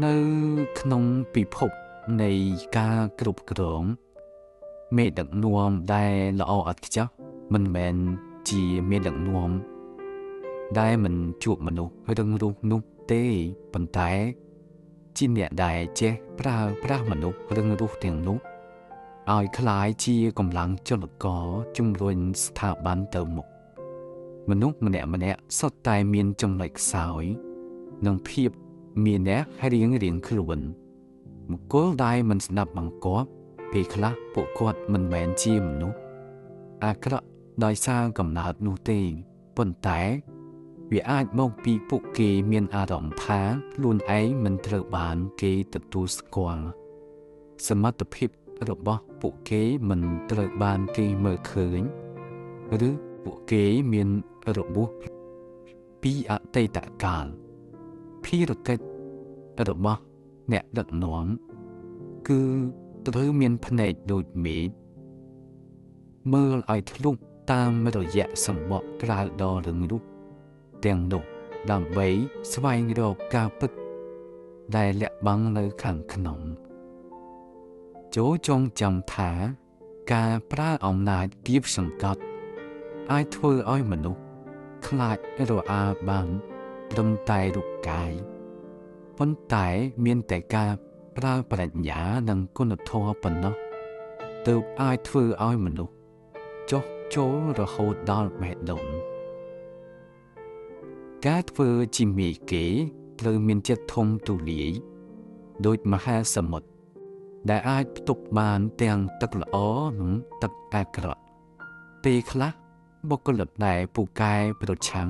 នៅក្នុងពិភពនៃការគ្រប់គ្រងមេដឹកនាំដែលល្អឥតខ្ចោះមិនមែនជាមេដឹកនាំដែលមិនជួបមនុស្សរឹងរូសនោះទេប៉ុន្តែជាអ្នកដែលចេះប្រើប្រាស់មនុស្សរឹងរូសទាំងនោះឲ្យคล้ายជាកម្លាំងចលករជំរុញស្ថាប័នទៅមុខមនុស្សម្នាក់សុទ្ធតែមានចំណុចខ្សោយនិងភាពមានអ្នករៀងខ្លួនបុគ្គលដែលមិនស្ដាប់បង្គាប់ពេលខ្លះពួកគាត់មិនមែនជាមនុស្សអាក្រក់ដោយសារកំណើតនោះទេប៉ុន្តែវាអាចមកពីពួកគេមានអារម្មណ៍ថាខ្លួនឯងមិនត្រូវបានគេទទួលស្គាល់សមត្ថភាពរបស់ពួកគេមិនត្រូវបានគេមើលឃើញឬពួកគេមានរបួសពីអតីតកាលភារកិច្ចរបស់អ្នកដឹកនាំគឺត្រូវមានភ្នែកដូចមេឃមើលឲ្យធ្លុះតាមរយៈសម្បកក្រៅដ៏រឹងរូសទាំងនោះដើម្បីស្វែងរកការពិតដែលលាក់បាំងនៅខាងក្នុងចូរចងចាំថាការប្រើអំណាចគៀបសង្កត់អាចធ្វើឲ្យមនុស្សខ្លាចរអាបានត្រឹមតែរូបកាយប៉ុន្តែមានតែការប្រើប្រាជ្ញានិងគុណធម៌ប៉ុណ្ណោះទើបអាចធ្វើឲ្យមនុស្សចុះចូលរហូតដល់បេះដូងការធ្វើជាមេគេត្រូវមានចិត្តធំទូលាយដូចមហាសមុទ្រដែលអាចផ្ទុកបានទាំងទឹកល្អនិងទឹកអាក្រក់ពេលខ្លះបុគ្គលិកដែលពូកែប្រឆាំង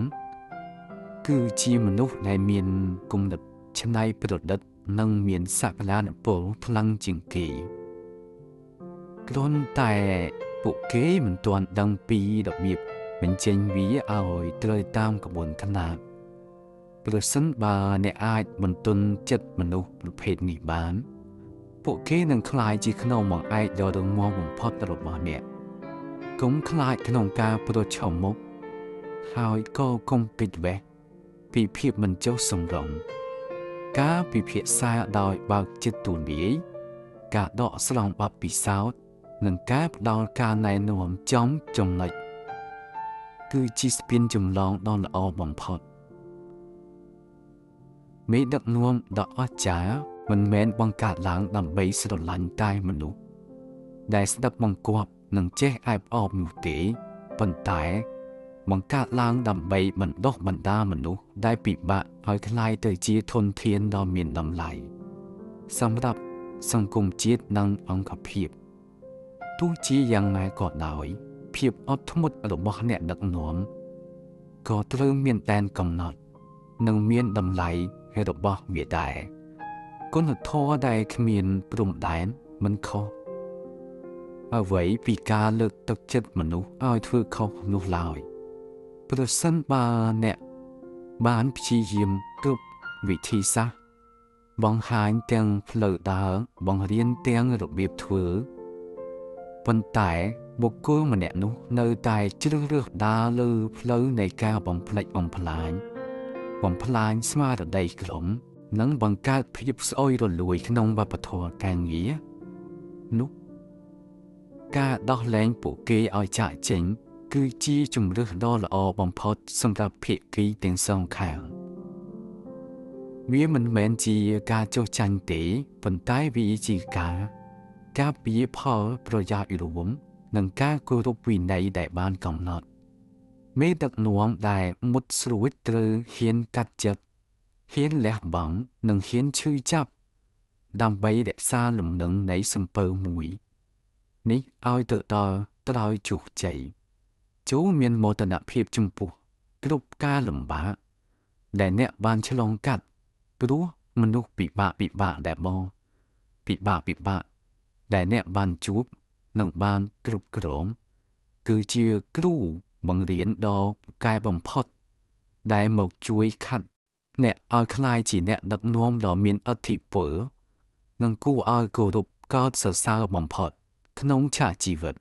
គឺជាមនុស្សដែលមានគំនិតច្នៃប្រឌិតនិងមានសក្តានុពលខ្លាំងជាងគេគ្រាន់តែពួកគេមិនទាន់ដឹងពីរបៀបបញ្ចេញវាឲ្យត្រូវតាមក្បួនខ្នាតប្រសិនបើអ្នកអាចបន្ទន់ចិត្តមនុស្សប្រភេទនេះបានពួកគេនឹងក្លាយជាខ្នងបង្អែកដ៏រឹងមាំបំផុតរបស់អ្នកកុំខ្លាចក្នុងការប្រឈមមុខហើយក៏កុំគេចវេះពីភាពមិនចុះសម្រុងការពិភាក្សាដោយបើកចិត្តទូលាយការដកស្រង់បទពិសោធន៍និងការផ្ដល់ការណែនាំចំចំណុចគឺជាស្ពានចម្លងដ៏ល្អបំផុតមេដឹកនាំដ៏អស្ចារ្យមិនមែនបង្កើតឡើងដើម្បីស្រឡាញ់តែមនុស្សដែលស្ដាប់បង្គាប់និងចេះអែបអបនោះទេប៉ុន្តែបង្កើតឡើងដើម្បីបណ្ដុះបណ្ដាលមនុស្សដែលពិបាកឲ្យក្លាយទៅជាធនធានដ៏មានតម្លៃសម្រាប់សង្គមជាតិនិងអង្គភាពទោះជាយ៉ាងណាក៏ដោយភាពអត់ធ្មត់របស់អ្នកដឹកនាំក៏ត្រូវមានដែនកំណត់និងមានតម្លៃរបស់វាដែរគុណធម៌ដែលគ្មានព្រំដែនមិនខុសអ្វីពីការលើកទឹកចិត្តមនុស្សឲ្យធ្វើខុសនោះឡើយប្រសិនបើអ្នកបានព្យាយាមគ្រប់វិធីសាស្ត្របង្ហាញទាំងផ្លូវដើរបង្រៀនទាំងរបៀបធ្វើប៉ុន្តែបុគ្គលម្នាក់នោះនៅតែជ្រើសរើសដើរលើផ្លូវនៃការបំផ្លិចបំផ្លាញស្មារតីក្រុមនិងបង្កើតភាពស្អុយរលួយក្នុងវប្បធម៌ការងារនោះការដោះលែងពួកគេឲ្យចាកចេញគឺជាជម្រើសដ៏ល្អបំផុតសម្រាប់ភាគីទាំងសងខាងវាមិនមែនជាការចុះចាញ់ទេប៉ុន្តែវាជាការពារផលប្រយោជន៍រួមនិងការគោរពវិន័យដែលបានកំណត់មេដឹកនាំដែលមុតស្រួចត្រូវហ៊ានកាត់ចិត្តហ៊ានលះបង់និងហ៊ានឈឺចាប់ដើម្បីរក្សាលំនឹងនៃសំពៅមួយនេះឲ្យទៅដល់ត្រើយជោគជ័យចូលមានមោទនភាពចំពោះគ្រប់ការលំបាកដែលអ្នកបានឆ្លងកាត់ព្រោះមនុស្សពិបាកដែលអ្នកបានជួបនិងបានគ្រប់គ្រងគឺជាគ្រូបង្រៀនដ៏ពូកែបំផុតដែលមកជួយខាត់អ្នកឲ្យក្លាយជាអ្នកដឹកនាំដ៏មានឥទ្ធិពលនិងគួរឲ្យគោរពកោតសរសើរបំផុតក្នុងឆាកជីវិត